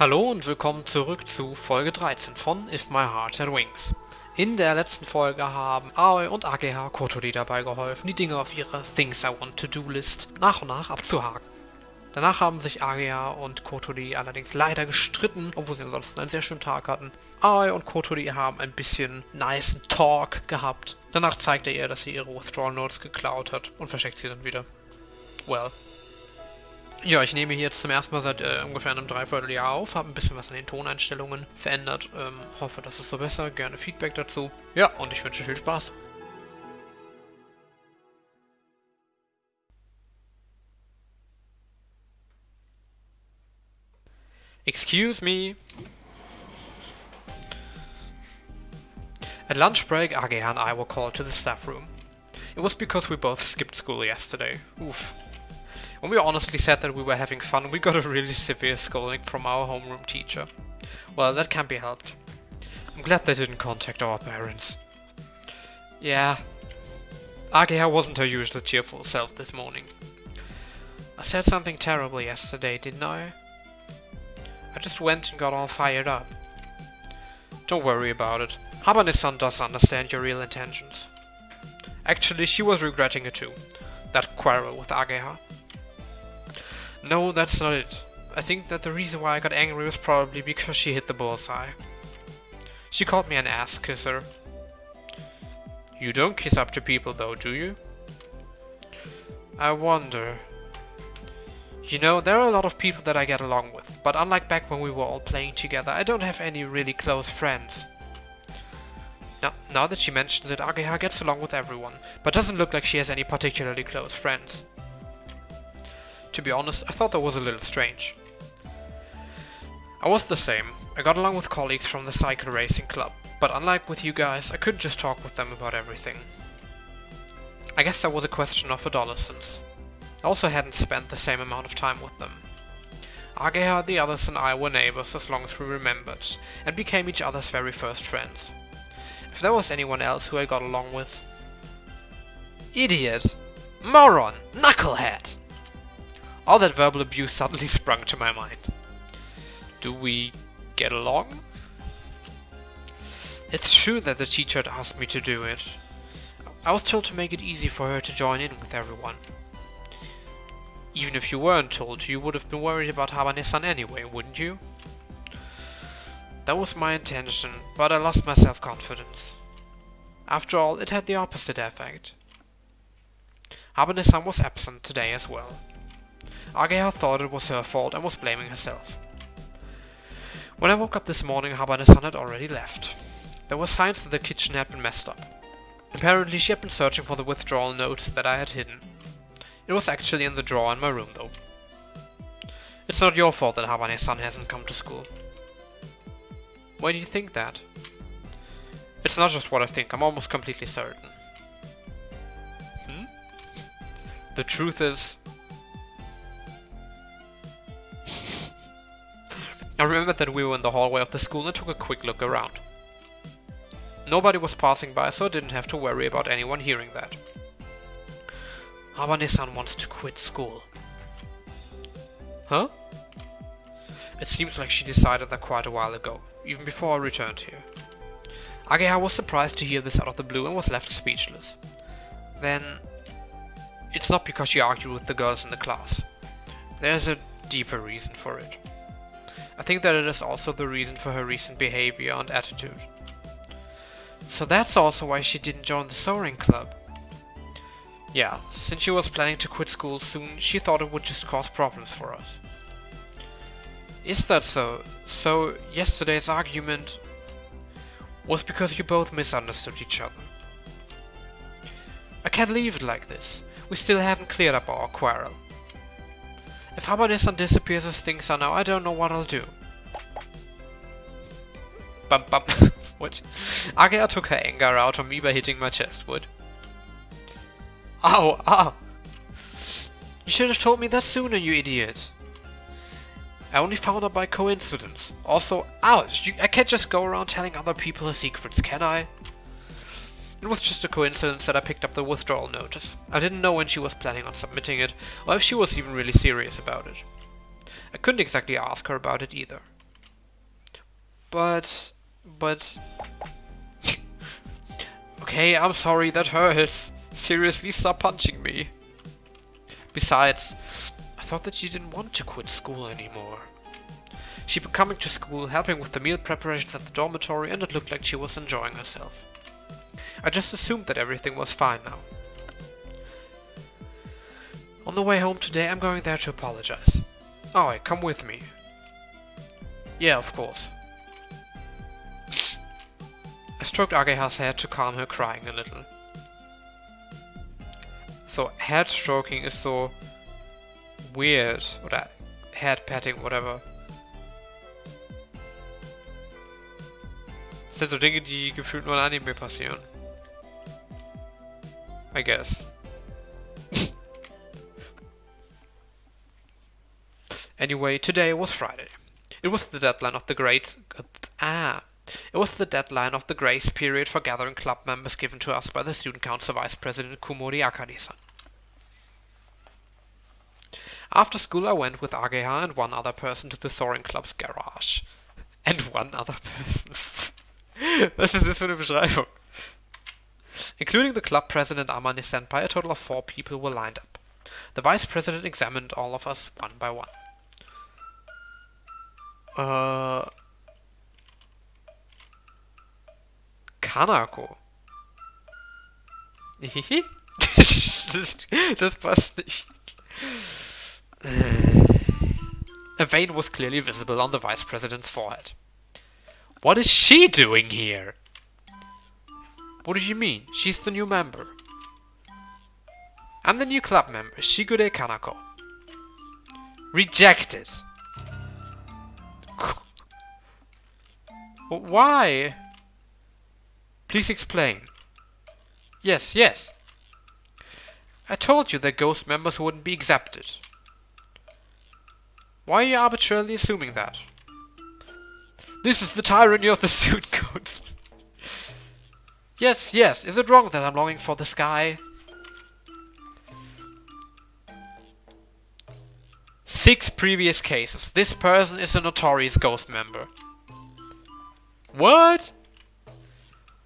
Hallo und willkommen zurück zu Folge 13 von If My Heart Had Wings. In der letzten Folge haben Aoi und AGH Kotori dabei geholfen, die Dinge auf ihrer Things I Want To Do List nach und nach abzuhaken. Danach haben sich AGH und Kotori allerdings leider gestritten, obwohl sie ansonsten einen sehr schönen Tag hatten. Aoi und Kotori haben ein bisschen nice Talk gehabt. Danach zeigt er ihr, dass sie ihre Withdrawal Notes geklaut hat und versteckt sie dann wieder. Well. Ja, ich nehme hier jetzt zum ersten Mal seit ungefähr einem Dreivierteljahr auf, habe ein bisschen was an den Toneinstellungen verändert, hoffe, das ist so besser, gerne Feedback dazu. Ja, und ich wünsche viel Spaß. Excuse me. At lunch break, AGH and I were called to the staff room. It was because we both skipped school yesterday. Oof. When we honestly said that we were having fun, we got a really severe scolding from our homeroom teacher. Well, that can't be helped. I'm glad they didn't contact our parents. Yeah, AGH wasn't her usual cheerful self this morning. I said something terrible yesterday, didn't I? I just went and got all fired up. Don't worry about it. Habane-san does understand your real intentions. Actually, she was regretting it too. That quarrel with AGH. No, that's not it. I think that the reason why I got angry was probably because she hit the bullseye. She called me an ass kisser. You don't kiss up to people though, do you? I wonder. You know, there are a lot of people that I get along with, but unlike back when we were all playing together, I don't have any really close friends. Now that she mentions it, AGH gets along with everyone, but doesn't look like she has any particularly close friends. To be honest, I thought that was a little strange. I was the same. I got along with colleagues from the cycle racing club, but unlike with you guys, I couldn't just talk with them about everything. I guess that was a question of adolescence. I also hadn't spent the same amount of time with them. AGH, the others and I were neighbors as long as we remembered, and became each other's very first friends. If there was anyone else who I got along with... Idiot! Moron! Knucklehead! All that verbal abuse suddenly sprung to my mind. Do we get along? It's true that the teacher had asked me to do it. I was told to make it easy for her to join in with everyone. Even if you weren't told, you would have been worried about Habane-san anyway, wouldn't you? That was my intention, but I lost my self-confidence. After all, it had the opposite effect. Habane-san was absent today as well. AGH thought it was her fault and was blaming herself. When I woke up this morning, Habane-san had already left. There were signs that the kitchen had been messed up. Apparently she had been searching for the withdrawal notes that I had hidden. It was actually in the drawer in my room though. It's not your fault that Habane-san hasn't come to school. Why do you think that? It's not just what I think, I'm almost completely certain. The truth is... I remembered that we were in the hallway of the school and took a quick look around. Nobody was passing by, so I didn't have to worry about anyone hearing that. Habane-san wants to quit school. Huh? It seems like she decided that quite a while ago, even before I returned here. AGH was surprised to hear this out of the blue and was left speechless. Then... it's not because she argued with the girls in the class. There's a deeper reason for it. I think that it is also the reason for her recent behavior and attitude. So that's also why she didn't join the soaring club. Yeah, since she was planning to quit school soon, she thought it would just cause problems for us. Is that so? So yesterday's argument was because you both misunderstood each other. I can't leave it like this. We still haven't cleared up our quarrel. If Habane-san disappears as things are now, I don't know what I'll do. Bump bump. What? AGH took her anger out on me by hitting my chest, wood. Ow, ow! You should have told me that sooner, you idiot. I only found out by coincidence. Also, ouch! I can't just go around telling other people her secrets, can I? It was just a coincidence that I picked up the withdrawal notice. I didn't know when she was planning on submitting it, or if she was even really serious about it. I couldn't exactly ask her about it either. But... Okay, I'm sorry, that hurts. Seriously, stop punching me. Besides, I thought that you didn't want to quit school anymore. She'd been coming to school, helping with the meal preparations at the dormitory, and it looked like she was enjoying herself. I just assumed that everything was fine now. On the way home today, I'm going there to apologize. Oh, come with me. Yeah, of course. I stroked Ageha's head to calm her crying a little. So, head stroking ist so weird. Oder head patting, whatever. Das sind so Dinge, die gefühlt nur in Anime passieren. I guess. Anyway, today was Friday. It was the deadline of the grace period for gathering club members given to us by the student council vice president Kumori Akane-san. After school I went with Ageha and one other person to the Soaring Club's garage. And one other person. Was ist das für eine Beschreibung? Including the club president Amane-senpai, a total of 4 people were lined up. The vice president examined all of us one by one. Kanako. Das passt nicht. A vein was clearly visible on the vice president's forehead. What is she doing here? What do you mean? She's the new member. I'm the new club member, Shigure Kanako. Rejected. Why? Please explain. Yes. I told you that ghost members wouldn't be accepted. Why are you arbitrarily assuming that? This is the tyranny of the student codes. Yes. Is it wrong that I'm longing for the sky? 6 previous cases. This person is a notorious ghost member. What?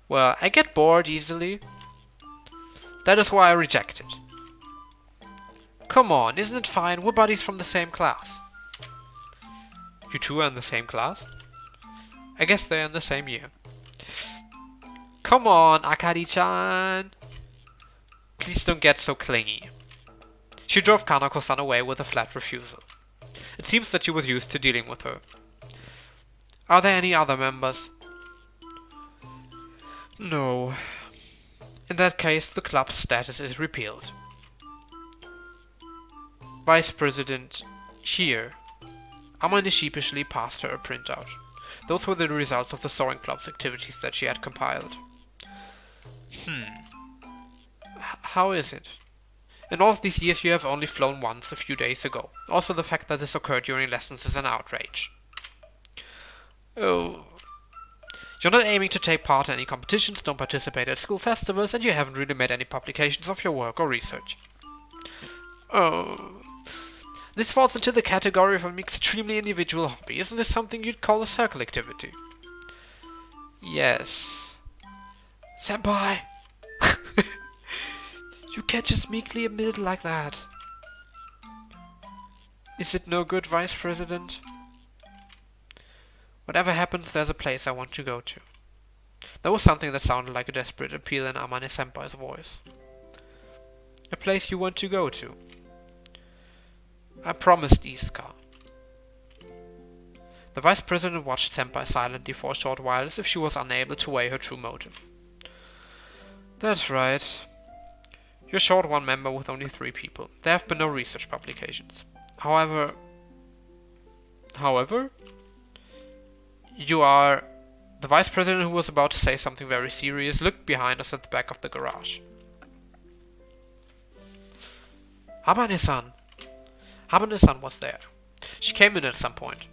Well, I get bored easily. That is why I reject it. Come on, isn't it fine? We're buddies from the same class. You two are in the same class? I guess they're in the same year. Come on, Akari-chan. Please don't get so clingy. She drove Kanako-san away with a flat refusal. It seems that she was used to dealing with her. Are there any other members? No. In that case, the club's status is repealed. Vice President, here. Amane sheepishly passed her a printout. Those were the results of the Soaring Club's activities that she had compiled. How is it? In all of these years you have only flown once a few days ago. Also the fact that this occurred during lessons is an outrage. Oh. You're not aiming to take part in any competitions, don't participate at school festivals, and you haven't really made any publications of your work or research. Oh. This falls into the category of an extremely individual hobby. Isn't this something you'd call a circle activity? Yes. Senpai! You can't just meekly admit it like that. Is it no good, Vice President? Whatever happens, there's a place I want to go to. There was something that sounded like a desperate appeal in Amane-senpai's voice. A place you want to go to. I promised Iisuka. The Vice President watched Senpai silently for a short while, as if she was unable to weigh her true motive. That's right. You're short one member with only 3 people. There have been no research publications. However, you are... The Vice President, who was about to say something very serious, looked behind us at the back of the garage. Habane-san! Habane-san was there. She came in at some point.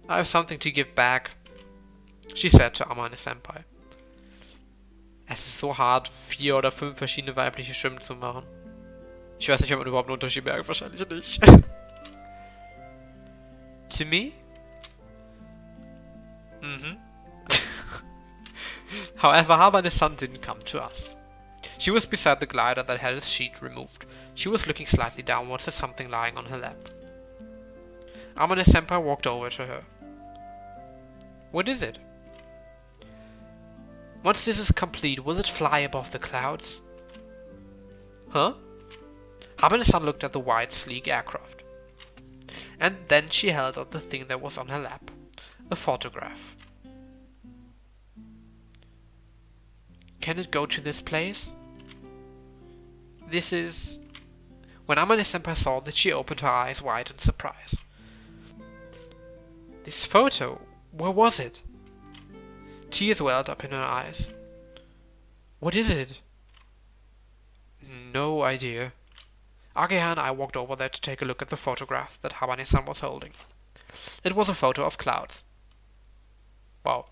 I have something to give back, she said to Amane-senpai. Es ist so hart, 4 oder 5 verschiedene weibliche Stimmen zu machen. Ich weiß nicht, ob man überhaupt einen Unterschied merkt, wahrscheinlich nicht. To me? However, Habane-san didn't come to us. She was beside the glider that had its sheet removed. She was looking slightly downwards at something lying on her lap. Amane-senpai walked over to her. What is it? Once this is complete, will it fly above the clouds? Huh? Habane-san looked at the white, sleek aircraft. And then she held out the thing that was on her lap. A photograph. Can it go to this place? This is... When Amane-senpai saw that, she opened her eyes wide in surprise. This photo, where was it? Tears welled up in her eyes. What is it? No idea. Ageha and I walked over there to take a look at the photograph that Habane-san was holding. It was a photo of clouds. Wow.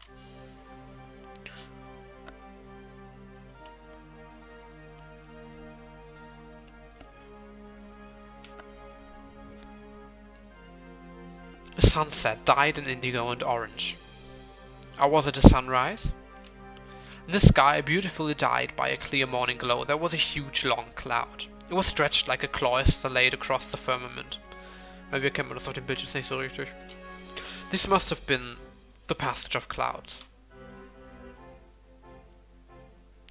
The sunset dyed in indigo and orange. Or was it a sunrise? In the sky, beautifully dyed by a clear morning glow, there was a huge long cloud. It was stretched like a cloister laid across the firmament. Wir erkennen das auf dem Bild jetzt nicht so richtig. This must have been the passage of clouds.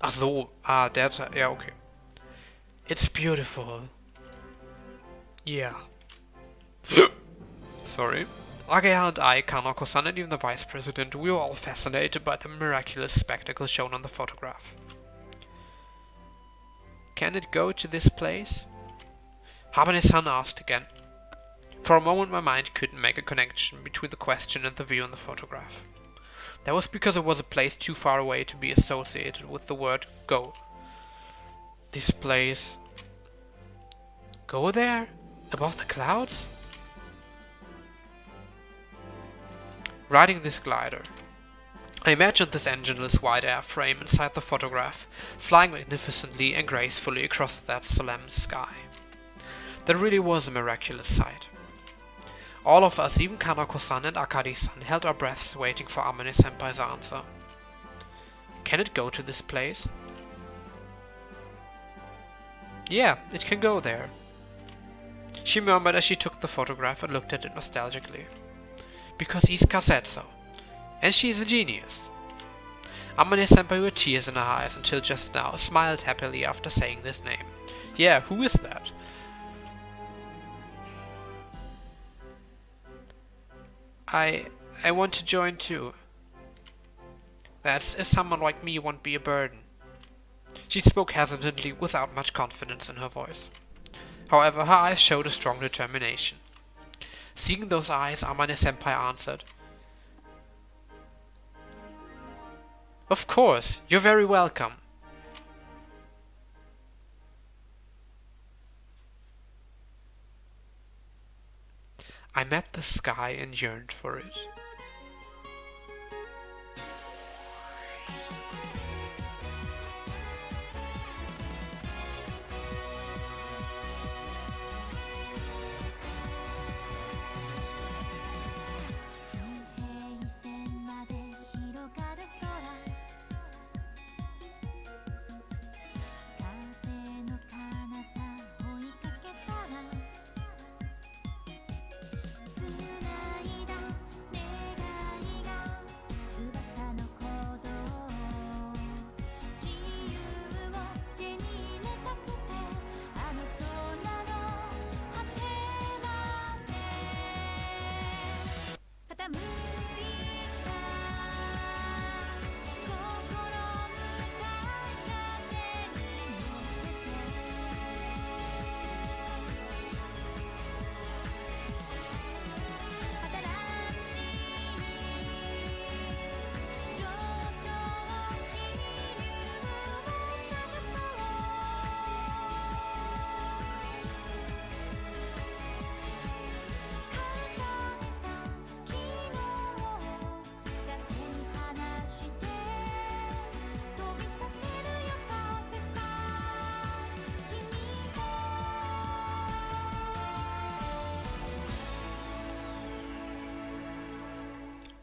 Ach so, der Teil, ja, okay. It's beautiful. Yeah. Sorry. Ageha and I, Kanako-san, and even the Vice President, we were all fascinated by the miraculous spectacle shown on the photograph. Can it go to this place? Habane-san asked again. For a moment my mind couldn't make a connection between the question and the view in the photograph. That was because it was a place too far away to be associated with the word go. This place... Go there? Above the clouds? Riding this glider, I imagined this engineless wide airframe inside the photograph, flying magnificently and gracefully across that solemn sky. That really was a miraculous sight. All of us, even Kanako-san and Akari-san, held our breaths waiting for Amane-senpai's answer. Can it go to this place? Yeah, it can go there. She murmured as she took the photograph and looked at it nostalgically. Because Izuka said so. And she is a genius. Amane-senpai, with tears in her eyes until just now, smiled happily after saying this name. Yeah, who is that? I want to join too. That's if someone like me won't be a burden. She spoke hesitantly, without much confidence in her voice. However, her eyes showed a strong determination. Seeing those eyes, Amane-senpai answered, Of course, you're very welcome. I met the sky and yearned for it.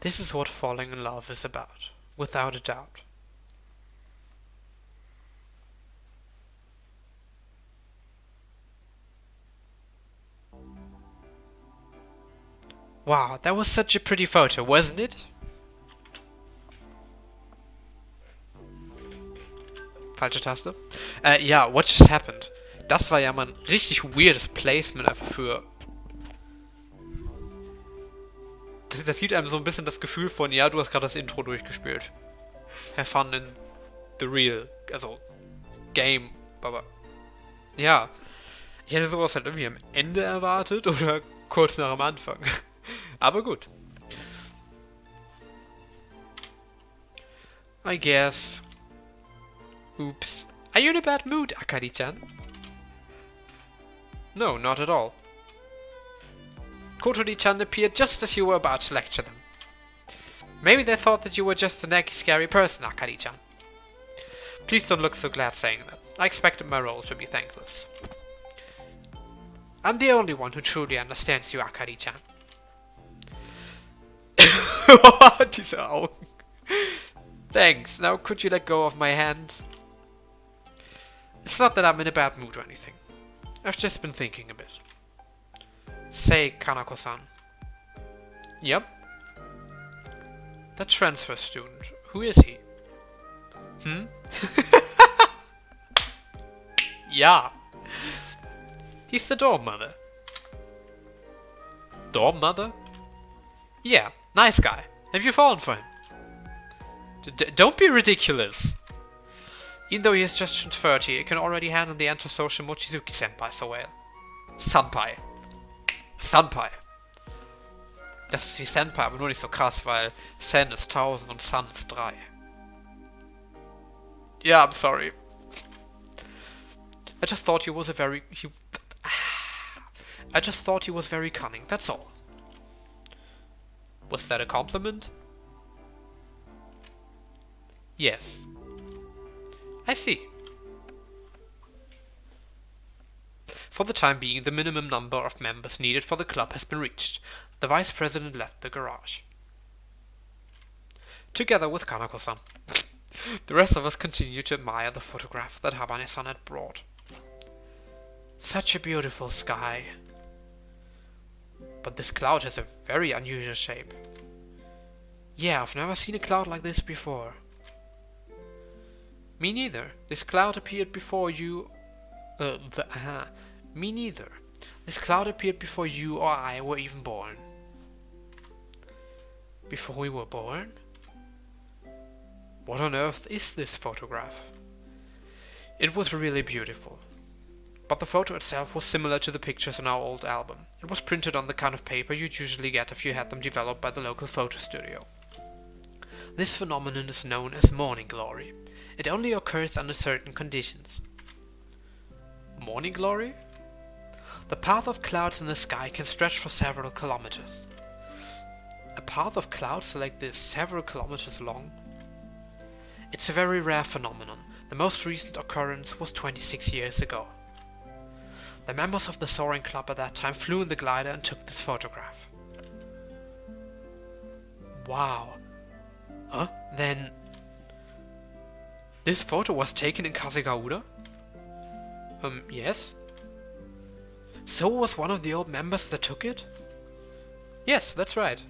This is what falling in love is about, without a doubt. Wow, that was such a pretty photo, wasn't it? Falsche Taste. Ja, what just happened? Das war ja mal ein richtig weirdes Placement einfach für... Das gibt einem so ein bisschen das Gefühl von, ja, du hast gerade das Intro durchgespielt. Have fun in the real, also Game, aber... Ja, ich hätte sowas halt irgendwie am Ende erwartet oder kurz nach dem Anfang. Aber gut. I guess. Oops. Are you in a bad mood, Akari-chan? No, not at all. Kotori-chan appeared just as you were about to lecture them. Maybe they thought that you were just a naggy, scary person, Akari-chan. Please don't look so glad saying that. I expected my role to be thankless. I'm the only one who truly understands you, Akari-chan. Diese Augen. Thanks. Now could you let go of my hand? It's not that I'm in a bad mood or anything. I've just been thinking a bit. Say, Kanako-san. Yep. That transfer student. Who is he? Yeah. He's the dorm mother. Dorm mother? Yeah, nice guy. Have you fallen for him? Don't be ridiculous. Even though he has just turned 30, he can already handle the antisocial Mochizuki-senpai so well. Senpai. Senpai. Das ist wie Senpai, aber nur nicht so krass, weil Sen ist 1000 und San ist 3. Yeah, I'm sorry. I just thought he was very cunning, that's all. Was that a compliment? Yes. I see. For the time being, the minimum number of members needed for the club has been reached. The vice president left the garage. Together with Kanako-san. The rest of us continue to admire the photograph that Habane-san had brought. Such a beautiful sky. But this cloud has a very unusual shape. Yeah, I've never seen a cloud like this before. Me neither. This cloud appeared before you... Me neither. This cloud appeared before you or I were even born. Before we were born? What on earth is this photograph? It was really beautiful. But the photo itself was similar to the pictures in our old album. It was printed on the kind of paper you'd usually get if you had them developed by the local photo studio. This phenomenon is known as morning glory. It only occurs under certain conditions. Morning glory? The path of clouds in the sky can stretch for several kilometers. A path of clouds like this several kilometers long? It's a very rare phenomenon. The most recent occurrence was 26 years ago. The members of the soaring club at that time flew in the glider and took this photograph. Wow. Huh? Then... this photo was taken in Kasegaura? Yes. So was one of the old members that took it? Yes, that's right.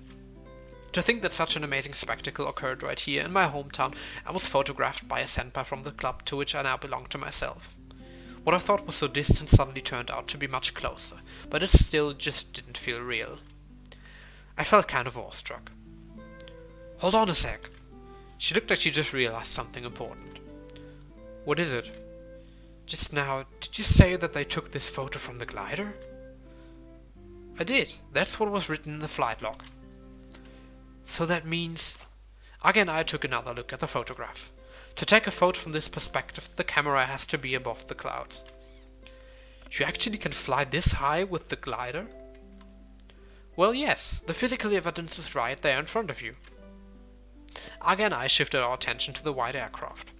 To think that such an amazing spectacle occurred right here in my hometown and was photographed by a senpai from the club to which I now belong to myself. What I thought was so distant suddenly turned out to be much closer, but it still just didn't feel real. I felt kind of awestruck. Hold on a sec. She looked like she just realized something important. What is it? Just now, did you say that they took this photo from the glider? I did. That's what was written in the flight log. So that means... Again, I took another look at the photograph. To take a photo from this perspective, the camera has to be above the clouds. You actually can fly this high with the glider? Well, yes, the physical evidence is right there in front of you. Again, I shifted our attention to the white aircraft.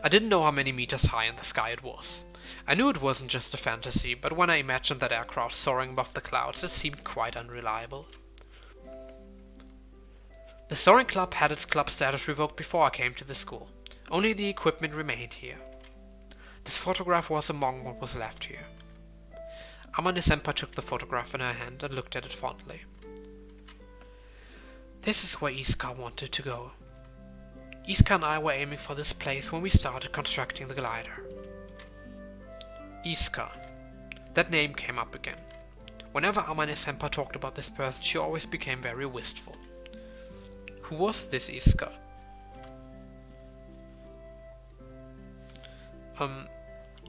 I didn't know how many meters high in the sky it was. I knew it wasn't just a fantasy, but when I imagined that aircraft soaring above the clouds, it seemed quite unreliable. The Soaring Club had its club status revoked before I came to the school. Only the equipment remained here. This photograph was among what was left here. Amane-senpai took the photograph in her hand and looked at it fondly. This is where Iska wanted to go. Iska and I were aiming for this place when we started constructing the glider. Iska. That name came up again. Whenever Amane-senpai talked about this person, she always became very wistful. Who was this Iska?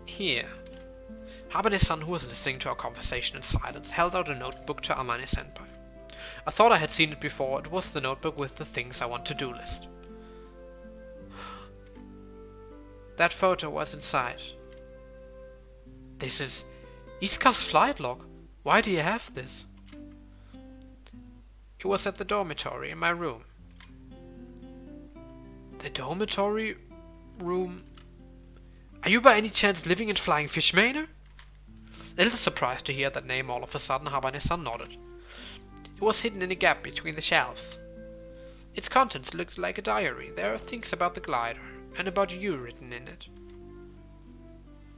Here. Habane-san, who was listening to our conversation in silence, held out a notebook to Amane-senpai. I thought I had seen it before. It was the notebook with the things I want to do list. That photo was inside. This is Iska's flight log. Why do you have this? It was at the dormitory in my room. The dormitory room? Are you by any chance living in Flying Fish Manor? A little surprised to hear that name all of a sudden, Habane-san nodded. It was hidden in a gap between the shelves. Its contents looked like a diary. There are things about the glider, and about you written in it.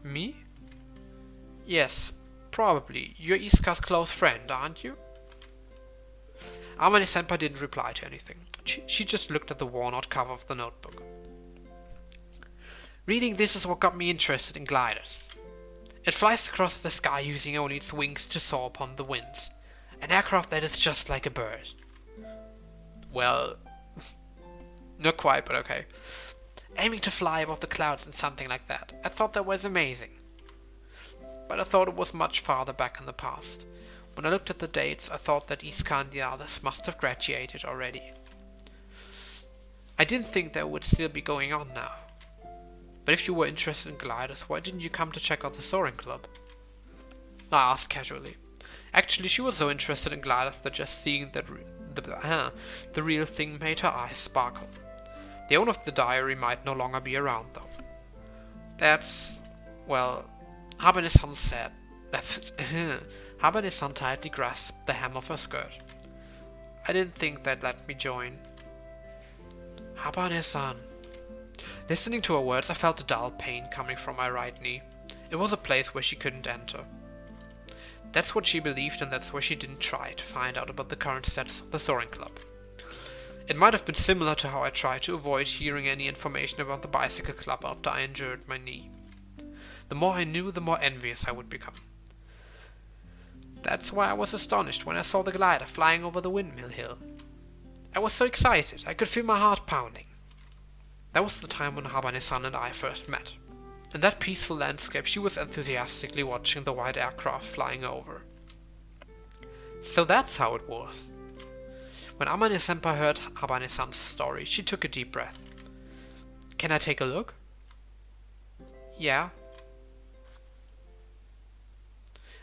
Me? Yes, probably. You're Iska's close friend, aren't you? Amane-senpai didn't reply to anything. She just looked at the worn-out cover of the notebook. Reading this is what got me interested in gliders. It flies across the sky using only its wings to soar upon the winds. An aircraft that is just like a bird. Well, not quite, but okay. Aiming to fly above the clouds and something like that. I thought that was amazing. But I thought it was much farther back in the past. When I looked at the dates, I thought that Iska and the others must have graduated already. I didn't think that would still be going on now. But if you were interested in gliders, why didn't you come to check out the Soaring Club? I asked casually. Actually, she was so interested in gliders that just seeing the real thing made her eyes sparkle. The owner of the diary might no longer be around, though. That's, well, Habane-san said. Habane-san tightly grasped the hem of her skirt. I didn't think they'd let me join. Habane-san. Listening to her words, I felt a dull pain coming from my right knee. It was a place where she couldn't enter. That's what she believed, and that's why she didn't try to find out about the current status of the Soaring Club. It might have been similar to how I tried to avoid hearing any information about the Bicycle Club after I injured my knee. The more I knew, the more envious I would become. That's why I was astonished when I saw the glider flying over the windmill hill. I was so excited, I could feel my heart pounding. That was the time when Habane-san and I first met. In that peaceful landscape, she was enthusiastically watching the white aircraft flying over. So that's how it was. When Amane-senpai heard Habane-san's story, she took a deep breath. Can I take a look? Yeah.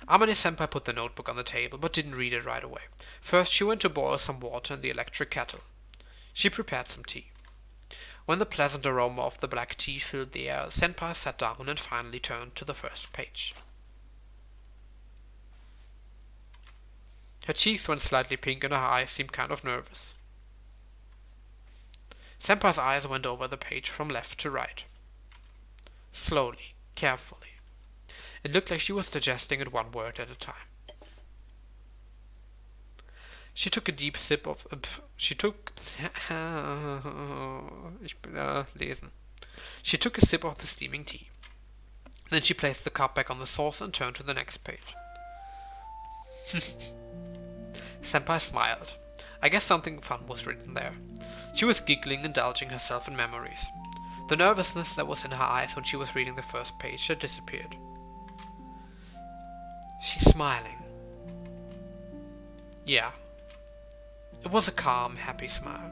Amane-senpai put the notebook on the table, but didn't read it right away. First, she went to boil some water in the electric kettle. She prepared some tea. When the pleasant aroma of the black tea filled the air, Senpai sat down and finally turned to the first page. Her cheeks went slightly pink and her eyes seemed kind of nervous. Senpai's eyes went over the page from left to right. Slowly, carefully. It looked like she was digesting it one word at a time. She took a deep sip of... She took a sip of the steaming tea. Then she placed the cup back on the saucer and turned to the next page. Senpai smiled. I guess something fun was written there. She was giggling, indulging herself in memories. The nervousness that was in her eyes when she was reading the first page had disappeared. She's smiling. Yeah. It was a calm, happy smile.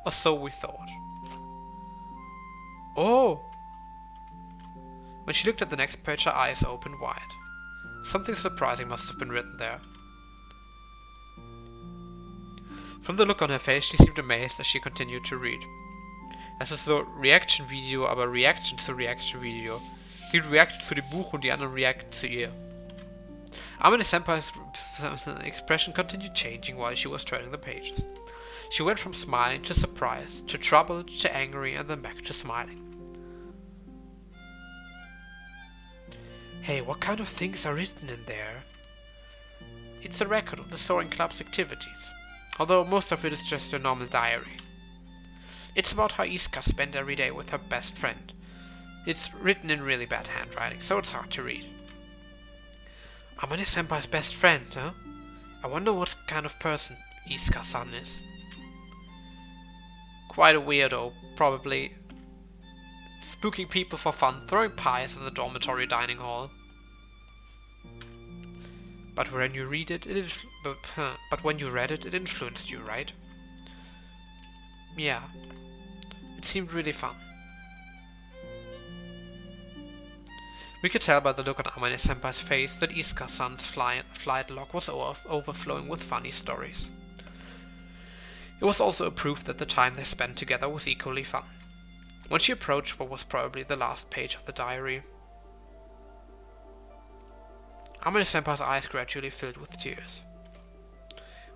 Or so we thought. Oh! When she looked at the next page, her eyes opened wide. Something surprising must have been written there. From the look on her face, she seemed amazed as she continued to read. Es ist so Reaction-Video, aber Reaction zu Reaction-Video. Sie reactet zu dem Buch und die anderen reacten zu ihr. Amane-senpai's expression continued changing while she was turning the pages. She went from smiling to surprised, to troubled, to angry, and then back to smiling. Hey, what kind of things are written in there? It's a record of the Soaring Club's activities, although most of it is just a normal diary. It's about how Iska spent every day with her best friend. It's written in really bad handwriting, so it's hard to read. Amane-senpai's best friend, huh? I wonder what kind of person Iska-san is. Quite a weirdo, probably. Spooking people for fun, throwing pies in the dormitory dining hall. But when you read it, but when you read it influenced you, right? Yeah. It seemed really fun. We could tell by the look on Amane-senpai's face that Iska-san's flight log was overflowing with funny stories. It was also a proof that the time they spent together was equally fun. When she approached what was probably the last page of the diary, Amane-senpai's eyes gradually filled with tears.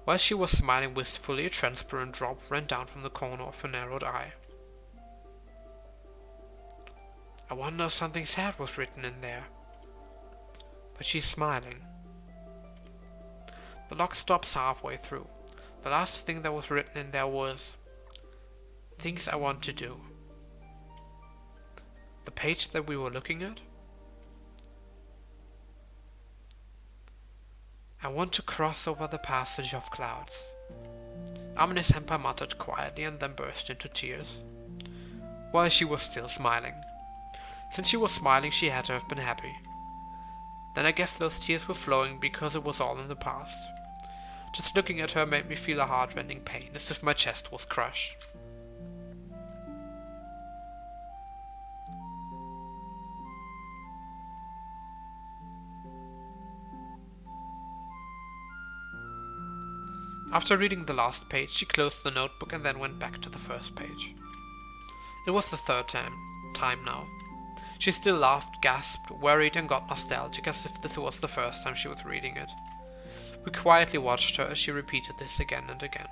While she was smiling wistfully, a transparent drop ran down from the corner of her narrowed eye. I wonder if something sad was written in there. But she's smiling. The log stops halfway through. The last thing that was written in there was, "Things I want to do." The page that we were looking at? I want to cross over the passage of clouds. Amane-senpai muttered quietly and then burst into tears. While she was still smiling. Since she was smiling, she had to have been happy. Then I guess those tears were flowing because it was all in the past. Just looking at her made me feel a heart-rending pain, as if my chest was crushed. After reading the last page, she closed the notebook and then went back to the first page. It was the third time now. She still laughed, gasped, worried, and got nostalgic, as if this was the first time she was reading it. We quietly watched her as she repeated this again and again.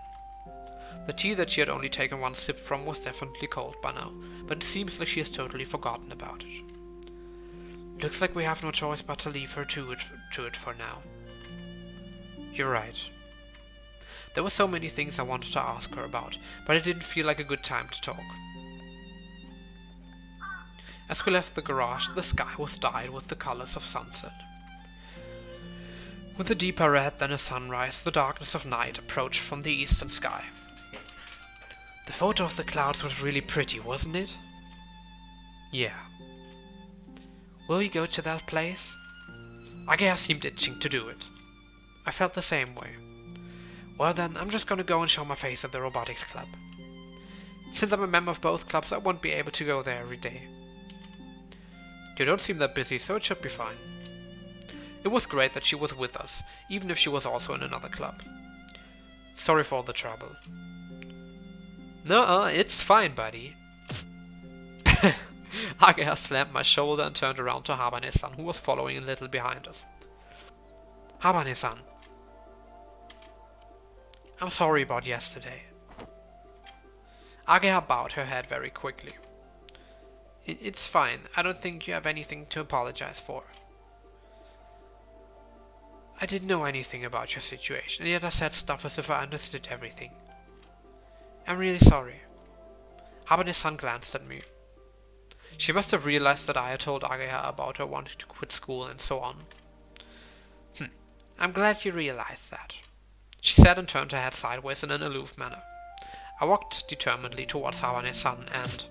The tea that she had only taken one sip from was definitely cold by now, but it seems like she has totally forgotten about it. Looks like we have no choice but to leave her to it for now. You're right. There were so many things I wanted to ask her about, but it didn't feel like a good time to talk. As we left the garage, the sky was dyed with the colors of sunset. With a deeper red than a sunrise, the darkness of night approached from the eastern sky. The photo of the clouds was really pretty, wasn't it? Yeah. Will we go to that place? Agea seemed itching to do it. I felt the same way. Well then, I'm just gonna go and show my face at the robotics club. Since I'm a member of both clubs, I won't be able to go there every day. You don't seem that busy, so it should be fine. It was great that she was with us, even if she was also in another club. Sorry for the trouble. Nuh-uh, it's fine, buddy. Agea slammed my shoulder and turned around to Habane-san, who was following a little behind us. Habane-san. I'm sorry about yesterday. Agea bowed her head very quickly. It's fine. I don't think you have anything to apologize for. I didn't know anything about your situation, and yet I said stuff as if I understood everything. I'm really sorry. Habane-san glanced at me. She must have realized that I had told Agea about her wanting to quit school and so on. I'm glad you realized that. She said and turned her head sideways in an aloof manner. I walked determinedly towards Habane-san and...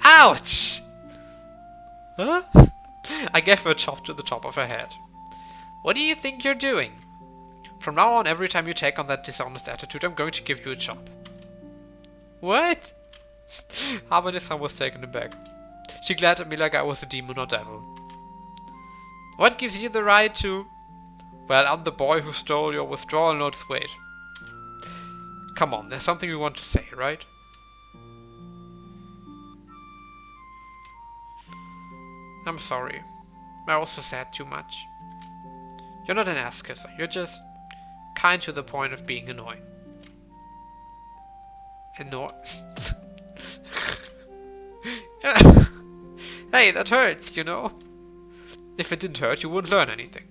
Ouch! Huh? I gave her a chop to the top of her head. What do you think you're doing? From now on, every time you take on that dishonest attitude, I'm going to give you a chop. What? Habane-san was taken aback. She glared at me like I was a demon or devil. What gives you the right to... Well, I'm the boy who stole your withdrawal notes. Wait. Come on, there's something you want to say, right? I'm sorry. I also said too much. You're not an ass kisser, you're just kind to the point of being annoying. Ignore. Hey, that hurts, you know? If it didn't hurt, you wouldn't learn anything.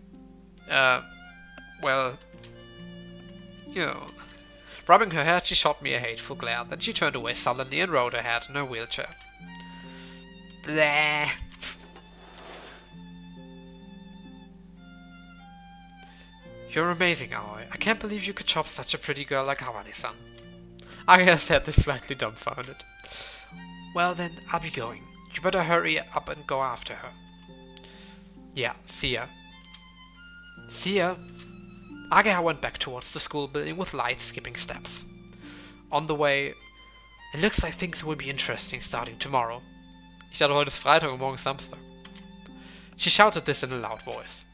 Well, you know. Rubbing her head, she shot me a hateful glare. Then she turned away sullenly and rode her head in her wheelchair. Bleh. You're amazing, Aoi. I can't believe you could chop such a pretty girl like Hawani-san. Aya said this slightly dumbfounded. Well then, I'll be going. You better hurry up and go after her. Yeah, see ya. See ya. Ageha went back towards the school building with light, skipping steps. On the way, it looks like things will be interesting starting tomorrow. Ich dachte, heute ist Freitag und morgen ist Samstag. She shouted this in a loud voice.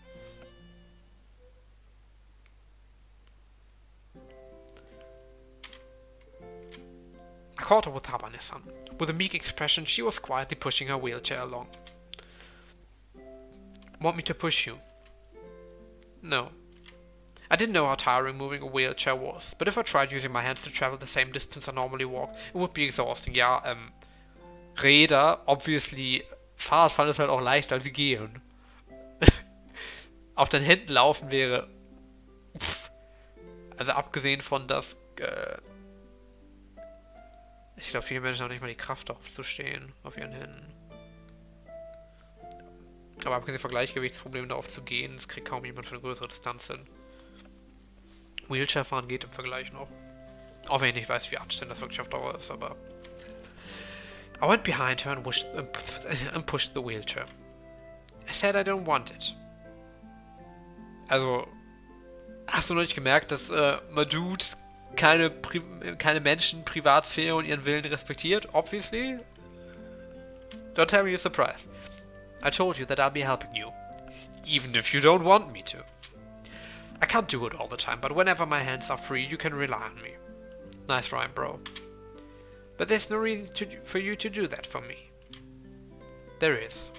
I caught her with Habane-san. With a meek expression, she was quietly pushing her wheelchair along. Want me to push you? No. I didn't know how tiring moving a wheelchair was, but if I tried using my hands to travel the same distance I normally walk, it would be exhausting. Ja, Räder, obviously, Fahrradfahren ist halt auch leichter als gehen. Auf den Händen laufen wäre... Also abgesehen von das... Ich glaube, viele Menschen haben nicht mal die Kraft aufzustehen auf ihren Händen. Aber abgesehen von Gleichgewichtsproblemen darauf zu gehen, das kriegt kaum jemand für eine größere Distanz hin. Wheelchair-Fahren geht im Vergleich noch. Auch wenn ich nicht weiß, wie anstrengend das wirklich auf Dauer ist, aber... I went behind her and pushed the wheelchair. I said I don't want it. Also, hast du noch nicht gemerkt, dass Madude keine Menschen, Privatsphäre und ihren Willen respektiert? Obviously. Don't tell me you're surprised. I told you that I'll be helping you. Even if you don't want me to. I can't do it all the time, but whenever my hands are free, you can rely on me. Nice rhyme, bro. But there's no reason for you to do that for me. There is.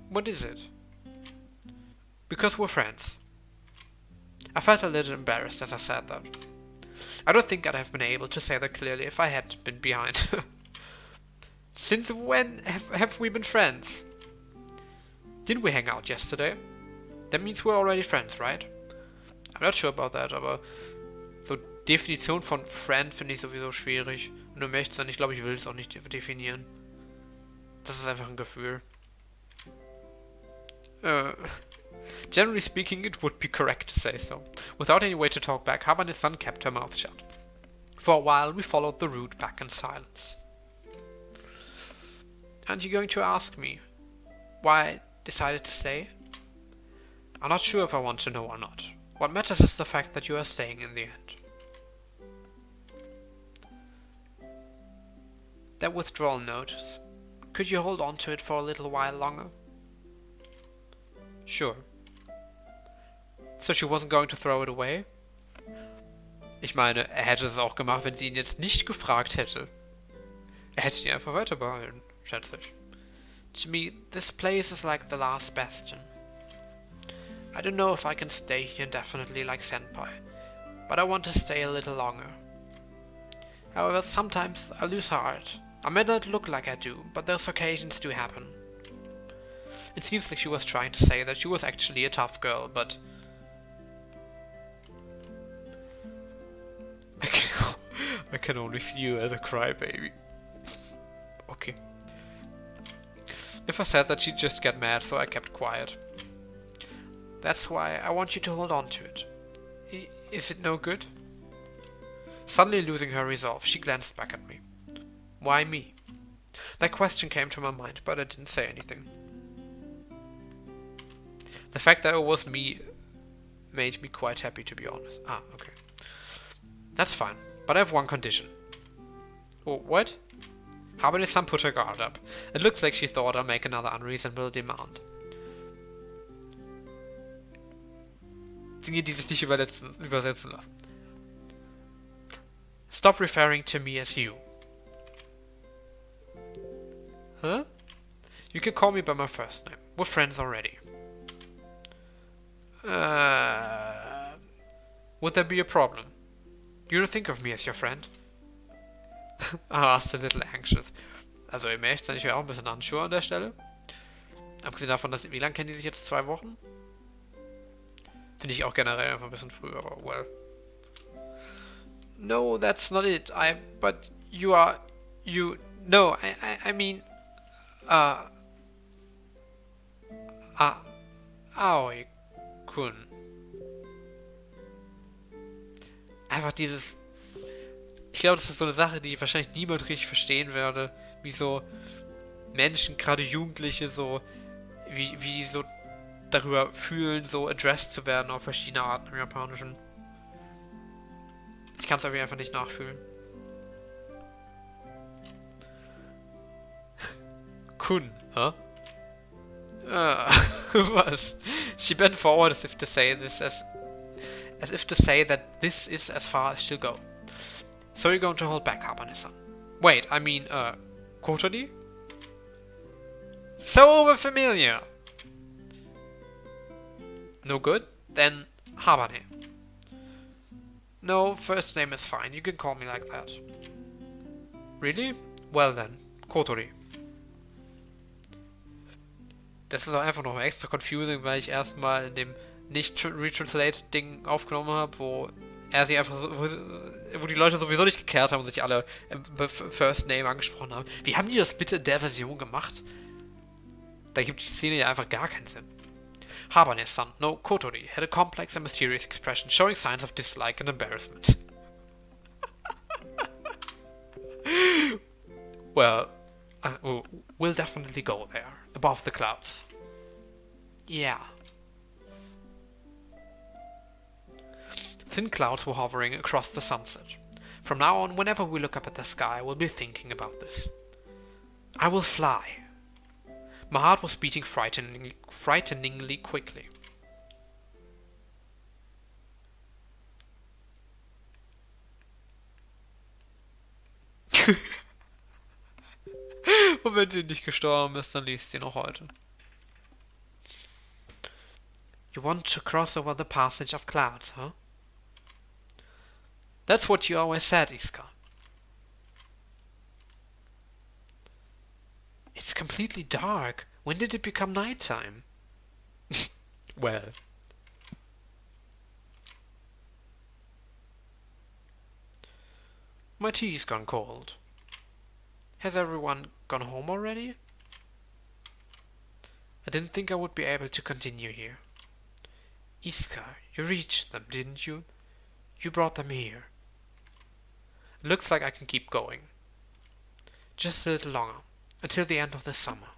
What is it? Because we're friends. I felt a little embarrassed as I said that. I don't think I'd have been able to say that clearly if I hadn't been behind. Since when have we been friends? Didn't we hang out yesterday? That means we're already friends, right? I'm not sure about that, aber so Definition von Friend finde ich sowieso schwierig. Und du möchtest dann, ich glaube, ich will es auch nicht definieren. Das ist einfach ein Gefühl. Generally speaking, it would be correct to say so. Without any way to talk back, Habane-san kept her mouth shut. For a while, we followed the route back in silence. And you're going to ask me why I decided to stay? I'm not sure if I want to know or not. What matters is the fact that you are staying in the end. That withdrawal notice. Could you hold on to it for a little while longer? Sure. So she wasn't going to throw it away? Ich meine, er hätte es auch gemacht, wenn sie ihn jetzt nicht gefragt hätte. Er hätte ihn einfach weiter behalten, schätze ich. To me, this place is like the last bastion. I don't know if I can stay here indefinitely like Senpai, but I want to stay a little longer. However, sometimes I lose heart. I may not look like I do, but those occasions do happen. It seems like she was trying to say that she was actually a tough girl, but... I can only see you as a crybaby. Okay. If I said that, she'd just get mad, so I kept quiet. That's why I want you to hold on to it. Is it no good? Suddenly losing her resolve, she glanced back at me. Why me? That question came to my mind, but I didn't say anything. The fact that it was me made me quite happy, to be honest. Ah, okay. That's fine, but I have one condition. Oh, what? Habane-san put her guard up. It looks like she thought I'd make another unreasonable demand. Dinge, die sich nicht übersetzen lassen. Stop referring to me as you. Huh? You can call me by my first name. We're friends already. Would there be a problem? You don't think of me as your friend? Asked a little anxious. Also im Echt, ich wäre auch ein bisschen unsure an der Stelle. Abgesehen davon, dass... Wie lange kennen die sich jetzt? 2 Wochen? Finde ich auch generell einfach ein bisschen früh, aber well. No, that's not it. But you are... No, I mean... Aoi-kun. Einfach dieses... Ich glaube, das ist so eine Sache, die wahrscheinlich niemand richtig verstehen werde, wie so Menschen, gerade Jugendliche, so wie die so darüber fühlen, so addressed zu werden auf verschiedene Arten im Japanischen. Ich kann es aber einfach nicht nachfühlen. Kun, huh? Was? She bent forward as if to say that this is as far as she'll go. So you're going to hold back, Habane-san? Wait, I mean, Kotori? So overfamiliar! No good? Then, Habane. No, first name is fine, you can call me like that. Really? Well then, Kotori. Das ist auch einfach noch extra confusing, weil ich erstmal in dem nicht-retranslate-Ding aufgenommen habe, wo er sie einfach so, wo die Leute sowieso nicht gekehrt haben und sich alle im First Name angesprochen haben. Wie haben die das bitte in der Version gemacht? Da gibt die Szene ja einfach gar keinen Sinn. Habane-san, no Kotori, had a complex and mysterious expression, showing signs of dislike and embarrassment. Well, we'll definitely go there, above the clouds. Yeah. Thin clouds were hovering across the sunset. From now on, whenever we look up at the sky, we'll be thinking about this. I will fly. My heart was beating frighteningly quickly. Und wenn sie nicht gestorben ist, dann liest sie noch heute. You want to cross over the passage of clouds, huh? That's what you always said, Iska. It's completely dark. When did it become nighttime? Well. My tea's gone cold. Has everyone gone home already? I didn't think I would be able to continue here. Iska, you reached them, didn't you? You brought them here. It looks like I can keep going. Just a little longer, until the end of the summer.